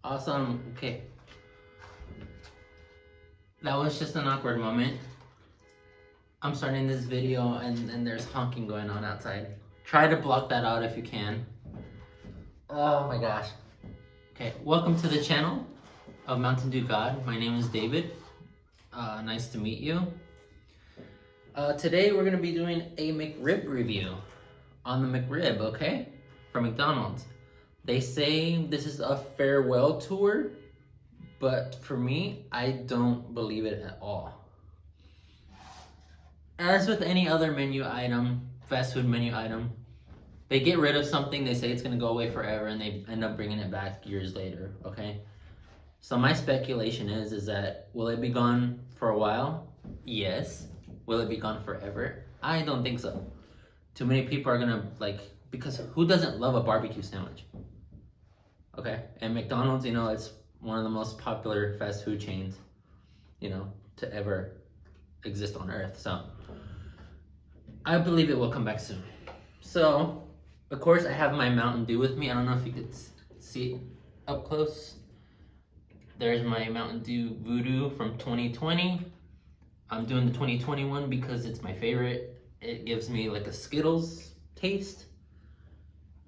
Awesome. Okay. That was just an awkward moment. I'm starting this video and there's honking going on outside. Try to block that out if you can. Oh my gosh. Okay, welcome to the channel of Mountain Dew God. My name is David. Nice to meet you. Today we're gonna be doing a McRib review on the McRib, okay? From McDonald's. They say this is a farewell tour, but for me, I don't believe it at all. As with any other menu item, fast food menu item, they get rid of something, they say it's gonna go away forever, and they end up bringing it back years later, okay? So my speculation is that, will it be gone for a while? Yes. Will it be gone forever? I don't think so. Too many people are gonna, because who doesn't love a barbecue sandwich? Okay, and McDonald's, it's one of the most popular fast food chains, to ever exist on earth. So I believe it will come back soon. So, of course, I have my Mountain Dew with me. I don't know if you could see it up close. There's my Mountain Dew Voo-Dew from 2020. I'm doing the 2021 because it's my favorite. It gives me like a Skittles taste.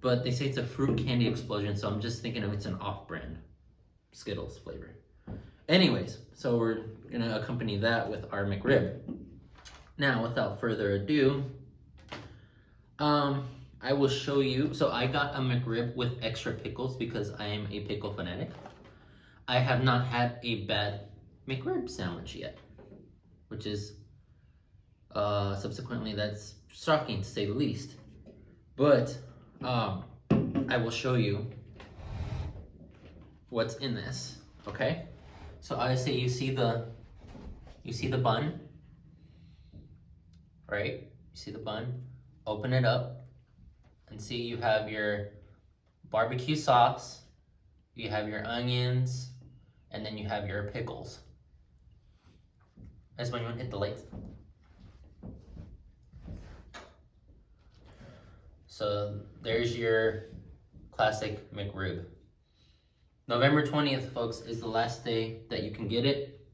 But they say it's a fruit candy explosion, so I'm just thinking of it's an off-brand Skittles flavor. Anyways, so we're gonna accompany that with our McRib. Now, without further ado, I will show you. So I got a McRib with extra pickles because I am a pickle fanatic. I have not had a bad McRib sandwich yet, which is subsequently that's shocking to say the least. But I will show you what's in this, okay? So obviously you see the bun, right? You see the bun, open it up and see you have your barbecue sauce, you have your onions, and then you have your pickles. That's when you want to hit the lights. So there's your classic McRib. November 20th, folks, is the last day that you can get it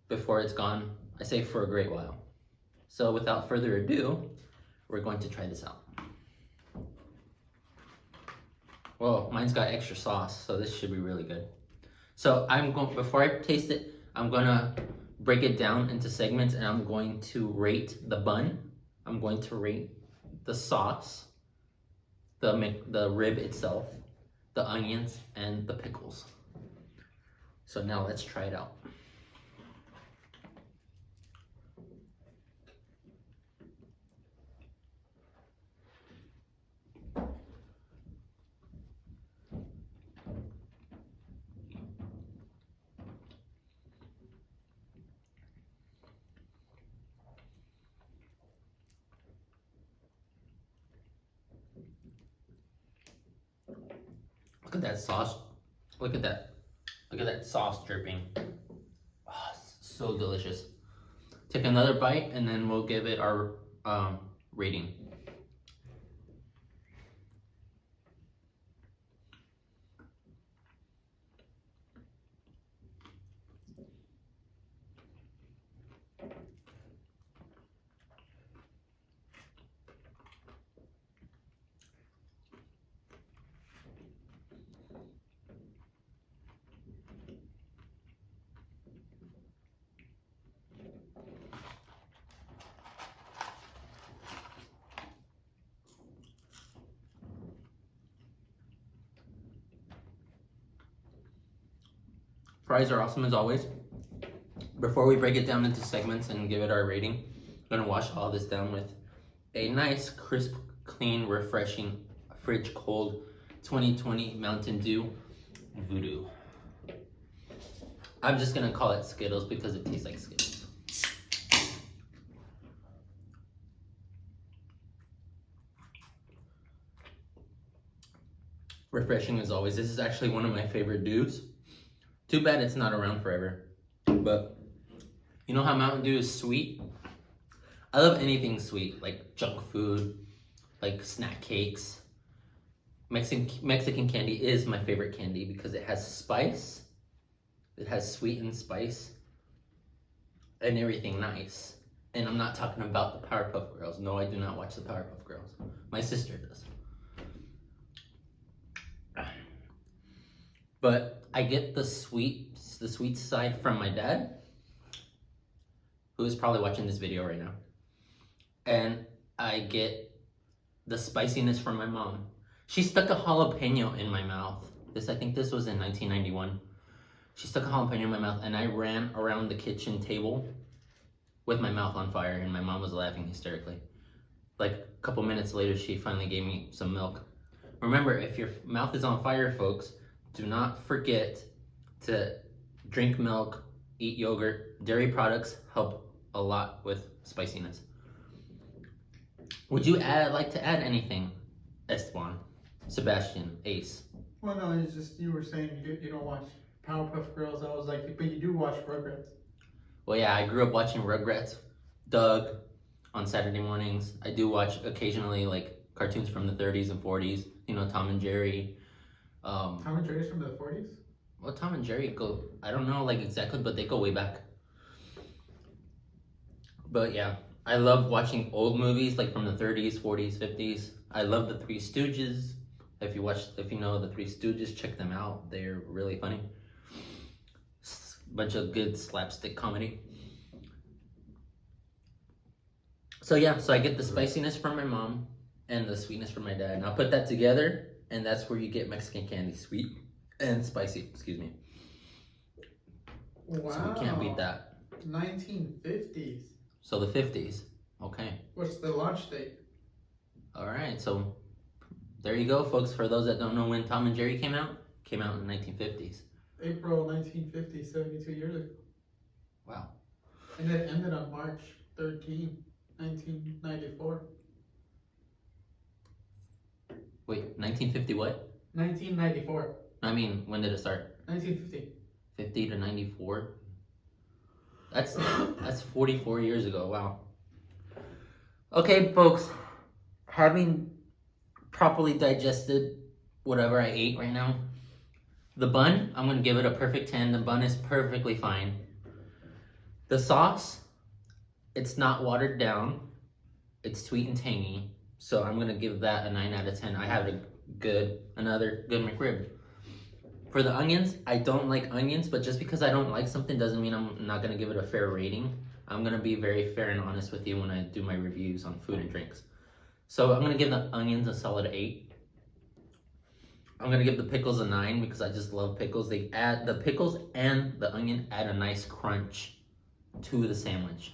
before it's gone. I say for a great while. So without further ado, we're going to try this out. Whoa, mine's got extra sauce, so this should be really good. So before I taste it, I'm gonna break it down into segments and I'm going to rate the bun. I'm going to rate the sauce, the rib itself, the onions, and the pickles. So now let's try it out. Look at that sauce. Look at that. Look at that sauce dripping. Oh, so delicious. Take another bite and then we'll give it our rating. Fries are awesome as always. Before we break it down into segments and give it our rating, I'm gonna wash all this down with a nice, crisp, clean, refreshing, fridge cold 2020 Mountain Dew Voo-Dew. I'm just gonna call it Skittles because it tastes like Skittles. Refreshing as always. This is actually one of my favorite dews. Too bad it's not around forever. But you know how Mountain Dew is sweet? I love anything sweet, like junk food, like snack cakes, Mexican candy is my favorite candy because it has spice, it has sweet and spice, and everything nice. And I'm not talking about the Powerpuff Girls. No, I do not watch the Powerpuff Girls. My sister does. But I get the sweet side from my dad, who is probably watching this video right now. And I get the spiciness from my mom. She stuck a jalapeno in my mouth. I think this was in 1991. She stuck a jalapeno in my mouth, and I ran around the kitchen table with my mouth on fire, and my mom was laughing hysterically. Like a couple minutes later, she finally gave me some milk. Remember, if your mouth is on fire, folks, do not forget to drink milk, eat yogurt. Dairy products help a lot with spiciness. Would you like to add anything, Esteban, Sebastian, Ace? Well, no, it's just you were saying you don't watch Powerpuff Girls. I was like, but you do watch Rugrats. Well, yeah, I grew up watching Rugrats, Doug, on Saturday mornings. I do watch occasionally like cartoons from the 30s and 40s. You know, Tom and Jerry. Tom and Jerry's from the 40s? Well, Tom and Jerry I don't know like exactly, but they go way back. But yeah, I love watching old movies like from the 30s, 40s, 50s. I love the Three Stooges. If you know the Three Stooges, check them out. They're really funny. Bunch of good slapstick comedy. So yeah, so I get the spiciness from my mom and the sweetness from my dad. And I'll put that together, and that's where you get Mexican candy, sweet and spicy. Excuse me. Wow. So we can't beat that. 1950s. So the 50s. Okay. What's the launch date? All right. So there you go, folks. For those that don't know when Tom and Jerry came out in the 1950s. April 1950, 72 years ago. Wow. And it ended on March 13, 1994. Wait, 1950 what? 1994. I mean, when did it start? 1950. 50 to 94? That's 44 years ago. Wow. Okay, folks. Having properly digested whatever I ate right now, the bun, I'm going to give it a perfect 10. The bun is perfectly fine. The sauce, it's not watered down. It's sweet and tangy. So I'm going to give that a 9 out of 10. I have another good McRib. For the onions, I don't like onions, but just because I don't like something doesn't mean I'm not going to give it a fair rating. I'm going to be very fair and honest with you when I do my reviews on food and drinks. So I'm going to give the onions a solid 8. I'm going to give the pickles a 9 because I just love pickles. The pickles and the onion add a nice crunch to the sandwich.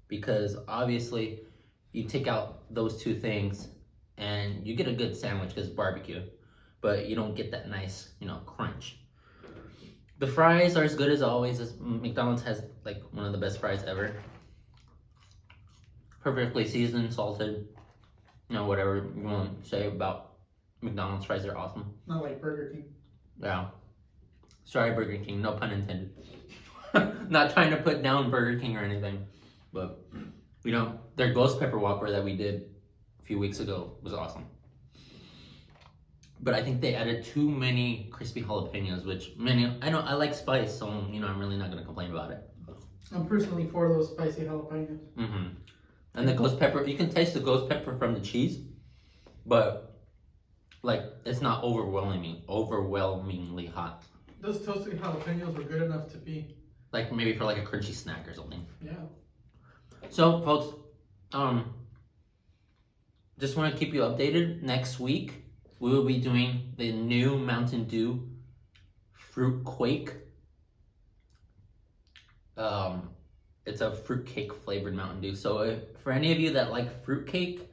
Because obviously, you take out those two things and you get a good sandwich because it's barbecue. But you don't get that nice, crunch. The fries are as good as always. McDonald's has like one of the best fries ever. Perfectly seasoned, salted, whatever you want to say about McDonald's fries are awesome. Not like Burger King. Yeah. Sorry, Burger King. No pun intended. Not trying to put down Burger King or anything. But, their Ghost Pepper Whopper that we did a few weeks ago was awesome. But I think they added too many crispy jalapenos, which, I like spice, so, I'm really not going to complain about it. I'm personally for those spicy jalapenos. Mm-hmm. And the ghost pepper, you can taste the ghost pepper from the cheese, but it's not overwhelmingly hot. Those toasted jalapenos were good enough to be maybe for a crunchy snack or something. Yeah. So folks, just want to keep you updated. Next week we will be doing the new Mountain Dew Fruit Quake. It's a fruitcake flavored Mountain Dew. So for any of you that like fruitcake,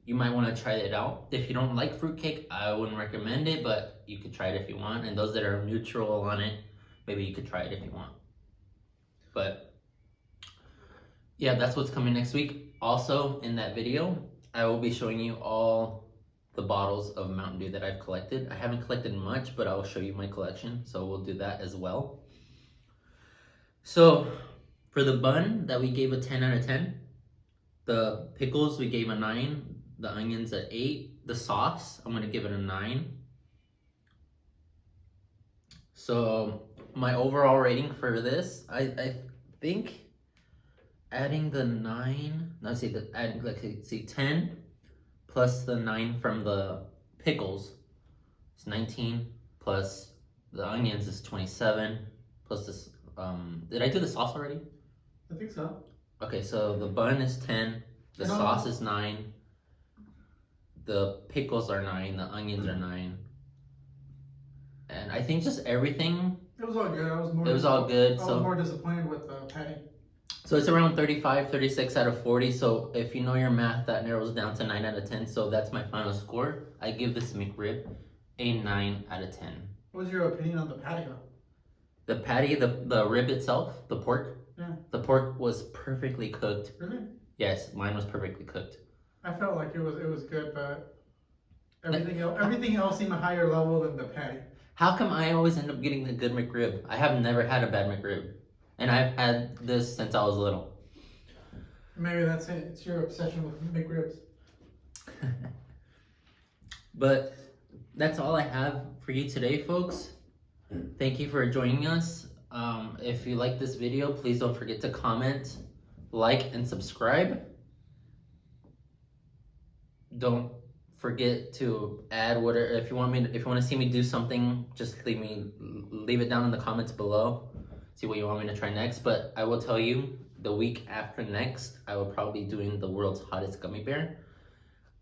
you might want to try it out. If you don't like fruitcake, I wouldn't recommend it, but you could try it if you want. And those that are neutral on it, maybe you could try it if you want. But yeah, that's what's coming next week. Also, in that video, I will be showing you all the bottles of Mountain Dew that I've collected. I haven't collected much, but I will show you my collection. So we'll do that as well. So for the bun that we gave a 10 out of 10, the pickles we gave a 9, the onions at 8, the sauce, I'm gonna give it a 9. So my overall rating for this, I think adding the 9, let's see, adding, like, see, 10 plus the 9 from the pickles is 19, plus the onions is 27, plus this, did I do the sauce already? I think so. Okay, so the bun is 10, the sauce is 9, the pickles are 9, the onions are 9, and I think just everything. It was all good. I was more disappointed with the patty. So it's around 35, 36 out of 40. So if you know your math, that narrows down to 9 out of 10. So that's my final score. I give this McRib a 9 out of 10. What was your opinion on the patty though? The patty, the rib itself, the pork. Yeah. The pork was perfectly cooked. Really? Yes, mine was perfectly cooked. I felt like it was good, but everything else seemed a higher level than the patty. How come I always end up getting the good McRib? I have never had a bad McRib. And I've had this since I was little. Maybe that's it. It's your obsession with McRibs. But that's all I have for you today, folks. Thank you for joining us. If you like this video, please don't forget to comment, like, and subscribe. Don't forget to add whatever. If you want to see me do something, just leave it down in the comments below. See what you want me to try next. But I will tell you, the week after next, I will probably be doing the world's hottest gummy bear.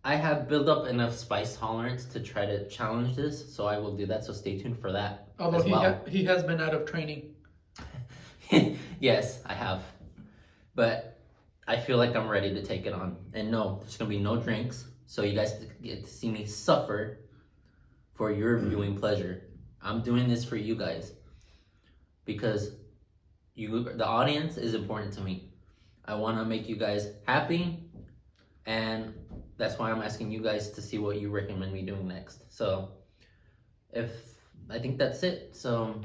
I have built up enough spice tolerance to try to challenge this, so I will do that. So stay tuned for that. Although he has been out of training. Yes, I have. But I feel like I'm ready to take it on. And no, there's gonna be no drinks, so you guys get to see me suffer for your viewing pleasure. I'm doing this for you guys because the audience is important to me. I want to make you guys happy, and that's why I'm asking you guys to see what you recommend me doing next. So I think that's it. So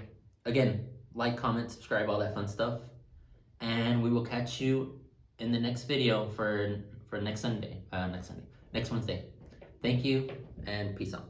again, like, comment, subscribe, all that fun stuff, and we will catch you in the next video for next Wednesday. Thank you, and peace out.